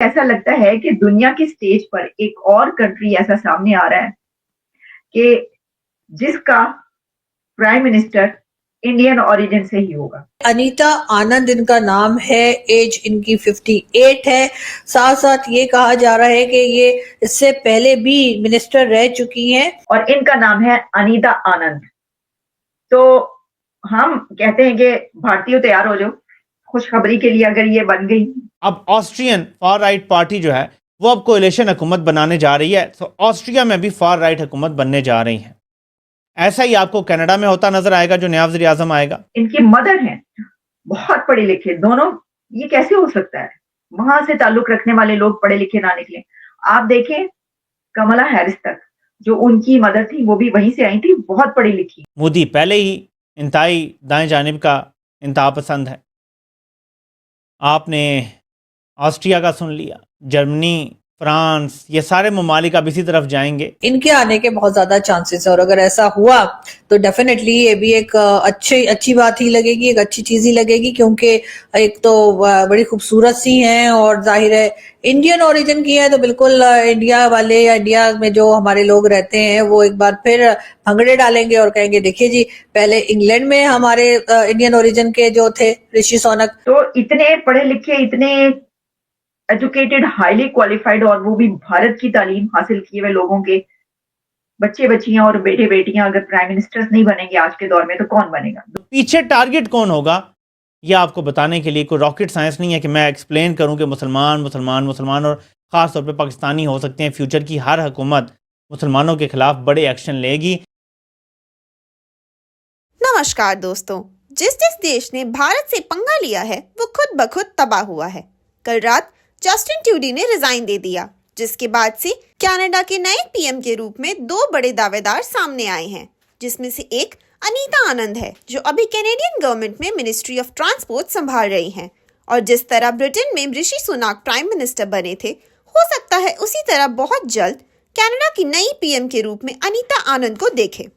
ऐसा लगता है कि दुनिया की स्टेज पर एक और कंट्री ऐसा सामने आ रहा है कि जिसका प्राइम मिनिस्टर इंडियन ओरिजिन से ही होगा। अनीता आनंद इनका नाम है। एज इनकी 58 है। साथ साथ ये कहा जा रहा है कि ये इससे पहले भी मिनिस्टर रह चुकी हैं और इनका नाम है अनीता आनंद। तो हम कहते हैं कि भारतीयों तैयार हो जाओ खुशखबरी के लिए अगर ये बन गई। अब ऑस्ट्रियन फार राइट पार्टी जो है वो अब कोएलिशन हुकूमत बनाने जा रही है। तो ऑस्ट्रिया में भी फार राइट हुकूमत बनने जा रही है। ऐसा ही आपको कनाडा में होता नजर आएगा जो नया वज़ीर आज़म आएगा। इनकी मदर है बहुत पढ़े लिखे दोनों। ये कैसे हो सकता है? वहां से ताल्लुक रखने वाले लोग पढ़े लिखे ना निकले। आप देखें कमला हैरिस तक जो उनकी मदर थी वो भी वहीं से आई थी, बहुत पढ़ी लिखी। मोदी पहले ही इंतहाई दाएं जानिब का इंतहा पसंद है। आपने ऑस्ट्रिया का सुन लिया, जर्मनी, फ्रांस, ये सारे ममालिक अब इसी तरफ जाएंगे। इनके आने के बहुत ज्यादा चांसेस है और अगर ऐसा हुआ तो डेफिनेटली ये भी एक अच्छी बात ही लगेगी, एक अच्छी चीज ही लगेगी, क्योंकि एक तो बड़ी खूबसूरत सी हैं और जाहिर है इंडियन ओरिजिन की है, तो बिल्कुल इंडिया वाले या इंडिया में जो हमारे लोग रहते हैं वो एक बार फिर भंगड़े डालेंगे और कहेंगे देखिए जी पहले इंग्लैंड में हमारे इंडियन ओरिजिन के जो थे ऋषि सोनक, तो इतने पढ़े लिखे, इतने एजुकेटेड, हाईली क्वालिफाइड और वो भी भारत की तालीम हासिल किए हुए लोगों के बच्चे बच्चियां और बेटे बेटियां अगर प्राइम मिनिस्टर्स नहीं बनेंगे आज के दौर में तो कौन बनेगा? पीछे टारगेट कौन होगा ये आपको बताने के लिए कोई रॉकेट साइंस नहीं है कि मैं एक्सप्लेन करूं कि मुसलमान मुसलमान मुसलमान और ख़ास तौर पे पाकिस्तानी हो सकते हैं। फ्यूचर की हर हुकूमत मुसलमानों के खिलाफ बड़े एक्शन लेगी। नमस्कार दोस्तों, जिस देश ने भारत से पंगा लिया है वो खुद ब खुद तबाह हुआ है। कल रात जस्टिन ट्रूडो ने रिजाइन दे दिया, जिसके बाद से कनाडा के नए पीएम के रूप में दो बड़े दावेदार सामने आए हैं, जिसमें से एक अनीता आनंद है जो अभी कैनेडियन गवर्नमेंट में मिनिस्ट्री ऑफ ट्रांसपोर्ट संभाल रही हैं। और जिस तरह ब्रिटेन में ऋषि सुनाक प्राइम मिनिस्टर बने थे, हो सकता है उसी तरह बहुत जल्द कनाडा की नई पीएम के रूप में अनीता आनंद को देखे।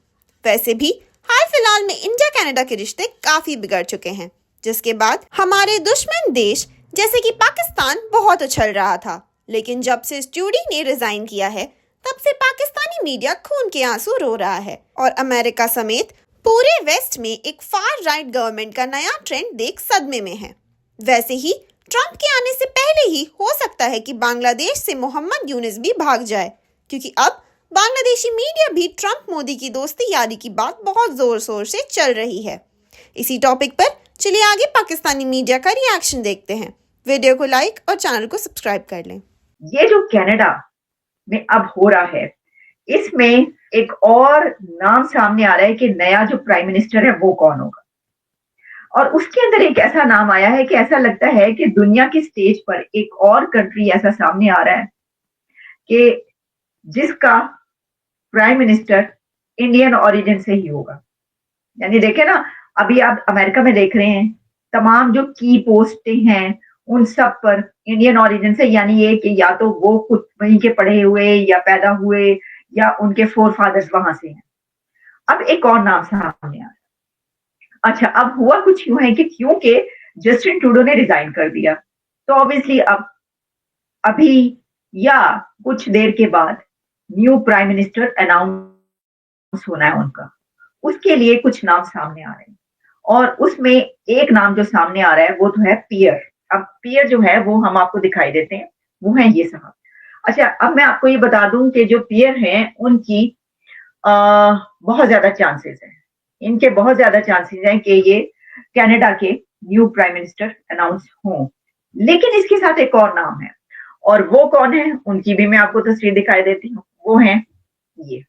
वैसे भी हाल फिलहाल में इंडिया कनाडा के रिश्ते काफी बिगड़ चुके हैं, जिसके बाद हमारे दुश्मन देश जैसे कि पाकिस्तान बहुत उछल रहा था। लेकिन जब से ट्रूडो ने रिजाइन किया है तब से पाकिस्तानी मीडिया खून के आंसू रो रहा है और अमेरिका समेत पूरे वेस्ट में एक फार राइट गवर्नमेंट का नया ट्रेंड देख सदमे में है। वैसे ही ट्रंप के आने से पहले ही हो सकता है कि बांग्लादेश से मोहम्मद यूनुस भी भाग जाए, क्योंकि अब बांग्लादेशी मीडिया भी ट्रंप मोदी की दोस्ती यारी की बात बहुत जोर शोर से चल रही है। इसी टॉपिक पर चलिए आगे पाकिस्तानी मीडिया का रिएक्शन देखते हैं। वीडियो को लाइक और चैनल को सब्सक्राइब कर लें। ये जो कनाडा में अब हो रहा है इसमें एक और नाम सामने आ रहा है कि नया जो प्राइम मिनिस्टर है वो कौन होगा। और उसके अंदर एक ऐसा नाम आया है कि ऐसा लगता है कि दुनिया की स्टेज पर एक और कंट्री ऐसा सामने आ रहा है कि जिसका प्राइम मिनिस्टर इंडियन ओरिजिन से ही होगा। यानी देखे ना, अभी आप अमेरिका में देख रहे हैं तमाम जो की पोस्टें हैं उन सब पर इंडियन ओरिजिन से, यानी ये कि या तो वो खुद वहीं के पढ़े हुए या पैदा हुए या उनके फोर फादर्स वहां से हैं। अब एक और नाम सामने आ रहा है। अच्छा, अब हुआ कुछ यूं है कि क्योंकि जस्टिन ट्रूडो ने रिजाइन कर दिया तो ऑब्वियसली अब अभी या कुछ देर के बाद न्यू प्राइम मिनिस्टर अनाउंस होना है उनका। उसके लिए कुछ नाम सामने आ रहे हैं और उसमें एक नाम जो सामने आ रहा है वो तो है पियर। अब पियर जो है वो हम आपको दिखाई देते हैं, वो है ये साहब। अच्छा, अब मैं आपको ये बता दूं कि जो पियर हैं उनकी बहुत ज्यादा चांसेस हैं, इनके बहुत ज्यादा चांसेस हैं कि ये कनाडा के न्यू प्राइम मिनिस्टर अनाउंस हों। लेकिन इसके साथ एक और नाम है और वो कौन है उनकी भी मैं आपको तस्वीर दिखाई देती हूँ। वो है ये।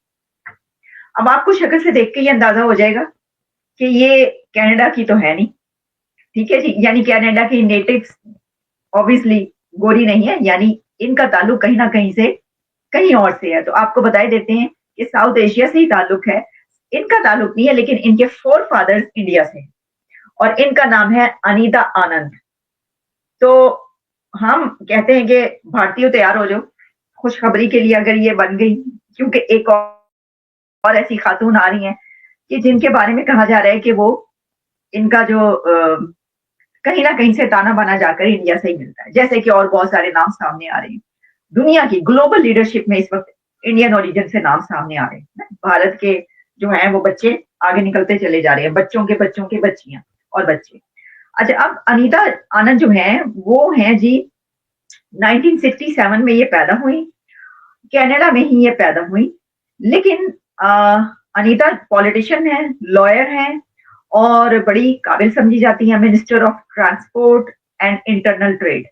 अब आपको शक्ल से देख के ये अंदाजा हो जाएगा कि ये कनाडा की तो है नहीं, ठीक है जी। यानी कनाडा की नेटिव्स ऑब्वियसली गोरी नहीं है, यानी इनका ताल्लुक कहीं ना कहीं से कहीं और से है। तो आपको बताई देते हैं कि साउथ एशिया से ही ताल्लुक है, इनका ताल्लुक नहीं है, लेकिन इनके फोर फादर्स इंडिया से और इनका नाम है अनीता आनंद। तो हम कहते हैं कि भारतीयों तैयार हो जाओ खुशखबरी के लिए अगर ये बन गई, क्योंकि एक और ऐसी खातून आ रही हैं कि जिनके बारे में कहा जा रहा है कि वो इनका जो कहीं ना कहीं से ताना बाना जाकर इंडिया से ही मिलता है, जैसे कि और बहुत सारे नाम सामने आ रहे हैं। दुनिया की ग्लोबल लीडरशिप में इस वक्त इंडियन ओरिजिन से नाम सामने आ रहे हैं। भारत के जो हैं वो बच्चे आगे निकलते चले जा रहे हैं, बच्चों के बच्चियां और बच्चे। अच्छा, अब अनीता आनंद जो है वो हैं जी 1967 में ये पैदा हुई, कनाडा में ही ये पैदा हुई, लेकिन अनीता पॉलिटिशियन है, लॉयर हैं और बड़ी काबिल समझी जाती है, minister of transport and internal trade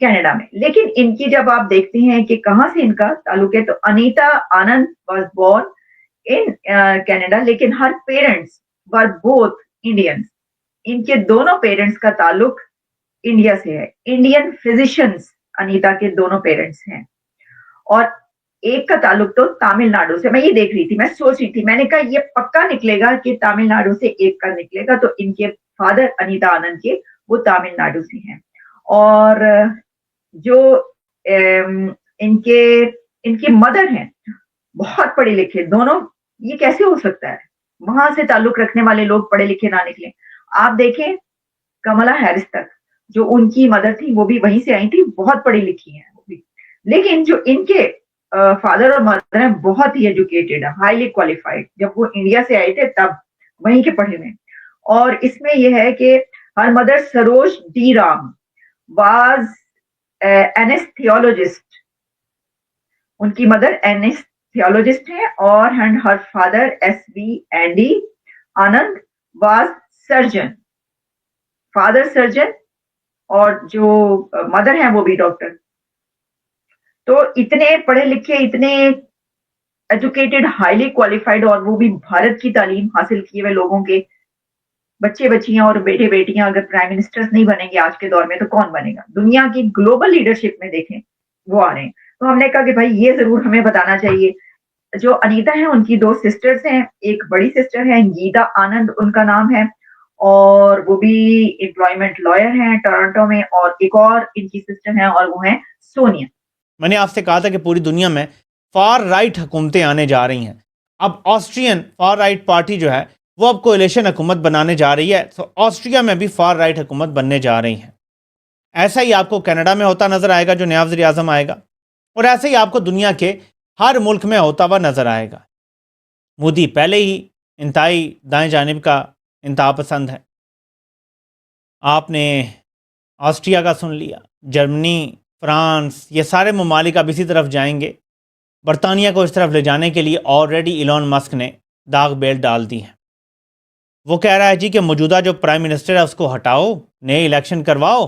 Canada में। लेकिन इनकी जब आप देखते हैं कि कहाँ से इनका ताल्लुक है, तो अनीता आनंद वाज बोर्न इन कनाडा, लेकिन हर पेरेंट्स वर बोथ इंडियंस। इनके दोनों पेरेंट्स का ताल्लुक इंडिया से है। इंडियन फिजिशियंस अनीता के दोनों पेरेंट्स हैं और एक का ताल्लुक तो तमिलनाडु से। मैं ये देख रही थी, मैं सोच रही थी, मैंने कहा ये पक्का निकलेगा कि तमिलनाडु से एक का निकलेगा, तो इनके फादर अनीता आनंद के वो तमिलनाडु से हैं। और जो इनके मदर हैं बहुत पढ़े लिखे दोनों। ये कैसे हो सकता है, वहां से ताल्लुक रखने वाले लोग पढ़े लिखे ना निकले? आप देखें कमला हैरिस तक जो उनकी मदर थी वो भी वहीं से आई थी, बहुत पढ़ी लिखी हैं वो भी। लेकिन जो इनके फादर और मदर हैं बहुत ही एजुकेटेड है, हाईली क्वालिफाइड। जब वो इंडिया से आए थे तब वहीं के पढ़े हुए। और इसमें यह है कि her mother Saroj D Ram was anaesthesiologist. उनकी मदर एनेस्थियोलॉजिस्ट है और her father SV. Andy Anand was surgeon, father surgeon और जो मदर हैं वो भी डॉक्टर। तो इतने पढ़े लिखे, इतने एजुकेटेड, हाईली क्वालिफाइड, और वो भी भारत की तालीम हासिल किए हुए लोगों के बच्चे बच्चियां और बेटे बेटियां अगर प्राइम मिनिस्टर्स नहीं बनेंगे आज के दौर में तो कौन बनेगा? दुनिया की ग्लोबल लीडरशिप में देखें वो आ रहे हैं। तो हमने कहा कि भाई ये जरूर हमें बताना चाहिए। जो अनीता है उनकी दो सिस्टर्स हैं, एक बड़ी सिस्टर है गीता आनंद उनका नाम है और वो भी एम्प्लॉयमेंट लॉयर हैं टोरंटो में, और एक और इनकी सिस्टर है और वो है सोनिया। मैंने आपसे कहा था कि पूरी दुनिया में फार राइट हुकूमतें आने जा रही हैं। अब ऑस्ट्रियन फार राइट पार्टी जो है वो अब कोएलिशन हुकूमत बनाने जा रही है, तो ऑस्ट्रिया में भी फार राइट हुकूमत बनने जा रही है। ऐसा ही आपको कनाडा में होता नजर आएगा जो नया वज़ीर आज़म आएगा, और ऐसे ही आपको दुनिया के हर मुल्क में होता हुआ नजर आएगा। मोदी पहले ही इंतहाई दाएं जानिब का इंतहा पसंद है। आपने ऑस्ट्रिया का सुन लिया, जर्मनी, फ्रांस, ये सारे ममालिक अब इसी तरफ जाएंगे। बरतानिया को इस तरफ ले जाने के लिए ऑलरेडी इलॉन मस्क ने दाग बेल डाल दी है। वो कह रहा है जी कि मौजूदा जो प्राइम मिनिस्टर है उसको हटाओ, नए इलेक्शन करवाओ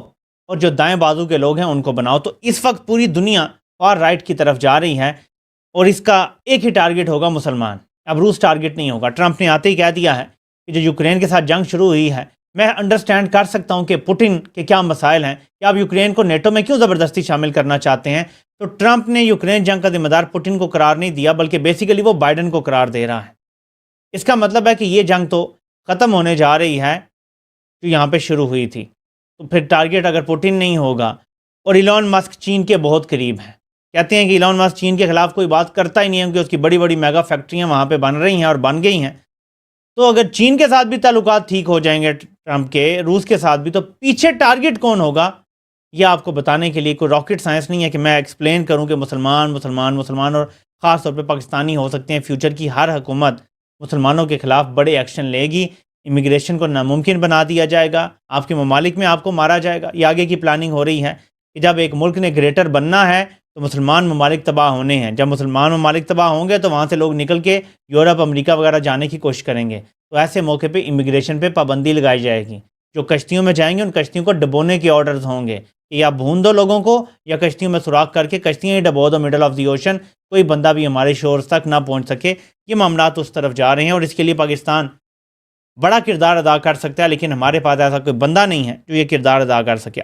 और जो दाएं बाजू के लोग हैं उनको बनाओ। तो इस वक्त पूरी दुनिया फार राइट की तरफ जा रही है और इसका एक ही टारगेट होगा मुसलमान। अब रूस टारगेट नहीं होगा। ट्रंप ने आते ही कह दिया है कि जो यूक्रेन के साथ जंग शुरू हुई है, मैं अंडरस्टैंड कर सकता हूं कि पुतिन के क्या मसाइल हैं कि आप यूक्रेन को नेटो में क्यों ज़बरदस्ती शामिल करना चाहते हैं। तो ट्रंप ने यूक्रेन जंग का जिम्मेदार पुतिन को करार नहीं दिया, बल्कि बेसिकली वो बाइडन को करार दे रहा है। इसका मतलब है कि ये जंग तो ख़त्म होने जा रही है जो यहाँ पे शुरू हुई थी। तो फिर टारगेट अगर पुतिन नहीं होगा, और इलॉन मस्क चीन के बहुत करीब हैं, कहते हैं कि इलॉन मस्क चीन के खिलाफ कोई बात करता ही नहीं है क्योंकि उसकी बड़ी बड़ी मेगा फैक्ट्रियाँ वहाँ पे बन रही हैं और बन गई हैं। तो अगर चीन के साथ भी ताल्लुकात ठीक हो जाएंगे ट्रंप के, रूस के साथ भी, तो पीछे टारगेट कौन होगा ये आपको बताने के लिए कोई रॉकेट साइंस नहीं है कि मैं एक्सप्लेन करूं कि मुसलमान मुसलमान मुसलमान और ख़ास तौर पे पाकिस्तानी हो सकते हैं। फ्यूचर की हर हुकूमत मुसलमानों के ख़िलाफ़ बड़े एक्शन लेगी, इमिग्रेशन को नामुमकिन बना दिया जाएगा, आपके ममालिक में आपको मारा जाएगा। ये आगे की प्लानिंग हो रही है कि जब एक मुल्क ने ग्रेटर बनना है तो मुसलमान ममालिक तबाह होने हैं। जब मुसलमान ममालिक तबाह होंगे तो वहाँ से लोग निकल के यूरोप, अमेरिका वगैरह जाने की कोशिश करेंगे। तो ऐसे मौके पे इमिग्रेशन पे पाबंदी लगाई जाएगी। जो कश्तियों में जाएंगे उन कश्तियों को डबोने के ऑर्डर्स होंगे कि या भून दो लोगों को या कश्तियों में सुराख करके कश्तियाँ ही डबो दो मिडल ऑफ द ओशन, कोई बंदा भी हमारे शोर्स तक ना पहुँच सके। ये मामला उस तरफ जा रहे हैं और इसके लिए पाकिस्तान बड़ा किरदार अदा कर सकता है, लेकिन हमारे पास ऐसा कोई बंदा नहीं है जो ये किरदार अदा कर सके।